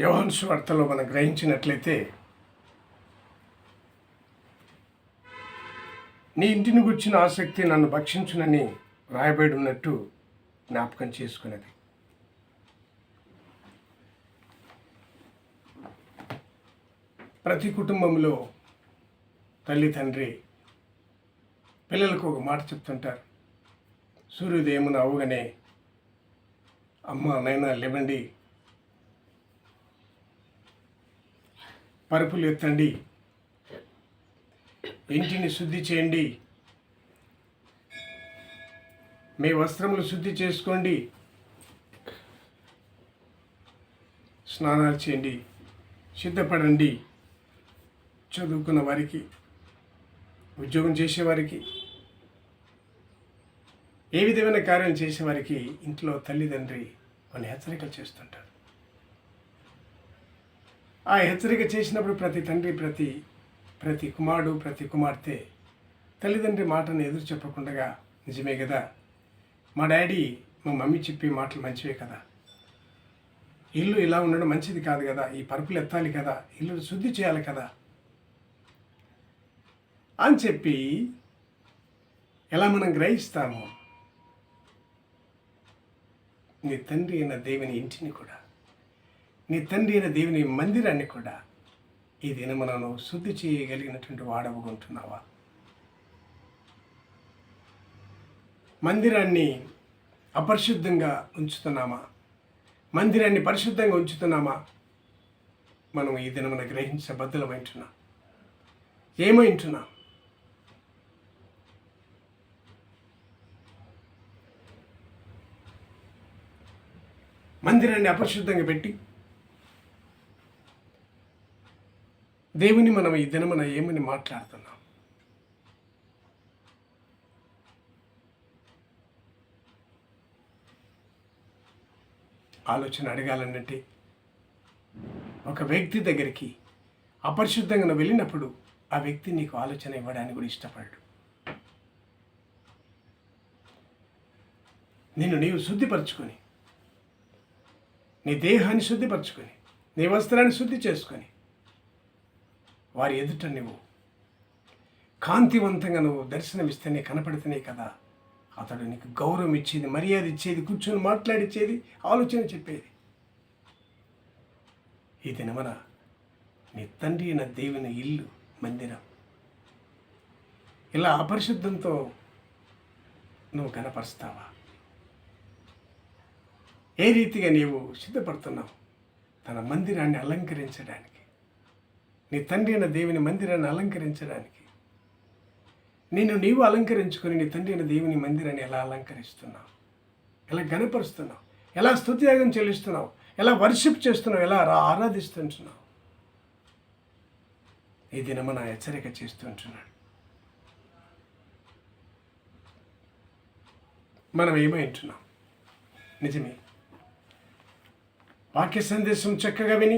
యోహాను సువార్తలో మనం గ్రహించినట్లయితే, నీ ఇంటిని గుర్చిన ఆసక్తి నన్ను భక్షించునని రాయబడి ఉన్నట్టు జ్ఞాపకం చేసుకున్నది. ప్రతి కుటుంబంలో తల్లి తండ్రి పిల్లలకు ఒక మాట చెప్తుంటారు. సూర్యోదయమున అవగానే అమ్మ నైనా లేవండి, పరుపులు ఎత్తండి, ఇంటిని శుద్ధి చేయండి, మీ వస్త్రములు శుద్ధి చేసుకోండి, స్నానాలు చేయండి, సిద్ధపడండి. చదువుకున్న వారికి, ఉద్యోగం చేసేవారికి, ఏ విధమైన కార్యం చేసేవారికి ఇంట్లో తల్లిదండ్రి కొన్ని హెచ్చరికలు చేస్తుంటారు. ఆ హెచ్చరిక చేసినప్పుడు ప్రతి తండ్రి, ప్రతి కుమారుడు, ప్రతి కుమార్తె తల్లిదండ్రి మాటను ఎదురు చెప్పకుండా, నిజమే కదా, మా డాడీ మా మమ్మీ చెప్పే మాటలు మంచివే కదా, ఇల్లు ఇలా ఉండడం మంచిది కాదు కదా, ఈ పరుపులు ఎత్తాలి కదా, ఇల్లు శుద్ధి చేయాలి కదా అని చెప్పి ఎలా మనం గ్రహిస్తాము, నీ తండ్రి అయిన దేవుని ఇంటిని కూడా, నీ తండ్రి అయిన దేవుని మందిరాన్ని కూడా ఈ దినమున శుద్ధి చేయగలిగినటువంటి వాడవుకుంటున్నావా? మందిరాన్ని అపరిశుద్ధంగా ఉంచుతున్నామా? మందిరాన్ని పరిశుద్ధంగా ఉంచుతున్నామా? మనం ఈ దినమున గ్రహించబద్ధులమైంటున్నాం. ఏమైంటున్నాం? మందిరాన్ని అపరిశుద్ధంగా పెట్టి దేవుని మనం ఈ దినమున ఏమని మాట్లాడుతున్నాం? ఆలోచన అడగాలన్నట్టే, ఒక వ్యక్తి దగ్గరికి అపరిశుద్ధంగా వెళ్ళినప్పుడు ఆ వ్యక్తి నీకు ఆలోచన ఇవ్వడానికి కూడా ఇష్టపడడు. నీవు శుద్ధిపరచుకొని, నీ దేహాన్ని శుద్ధిపరచుకొని, నీ వస్త్రాన్ని శుద్ధి చేసుకొని, వారి ఎదుట నువ్వు కాంతివంతంగా దర్శనమిస్తేనే, కనపడితేనే కదా అతడు నీకు గౌరవం ఇచ్చేది, మర్యాద ఇచ్చేది, కూర్చొని మాట్లాడిచ్చేది, ఆలోచన చెప్పేది. ఈ దినమన నీ తండ్రి అయిన దేవుని ఇల్లు, మందిరం ఇలా అపరిశుద్ధంతో నువ్వు కనపరుస్తావా? ఏ రీతిగా నీవు సిద్ధపడుతున్నావు తన మందిరాన్ని అలంకరించడానికి, నీ తండ్రి అయిన దేవుని మందిరాన్ని అలంకరించడానికి? నీవు అలంకరించుకొని నీ తండ్రి అయిన దేవుని మందిరాన్ని ఎలా అలంకరిస్తున్నావు, ఎలా గణపరుస్తున్నావు, ఎలా స్తుతియాగం చెల్లిస్తున్నావు, ఎలా వర్షిప్ చేస్తున్నావు, ఎలా ఆరాధిస్తుంటున్నావు? ఈ దినమున హెచ్చరిక చేస్తుంటున్నాడు. మనం ఏమైంటున్నాం? నిజమే, వాక్య సందేశం చక్కగా విని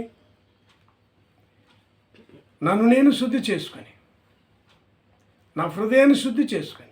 నన్ను నేను శుద్ధి చేసుకొని, నా హృదయాన్ని శుద్ధి చేసుకొని,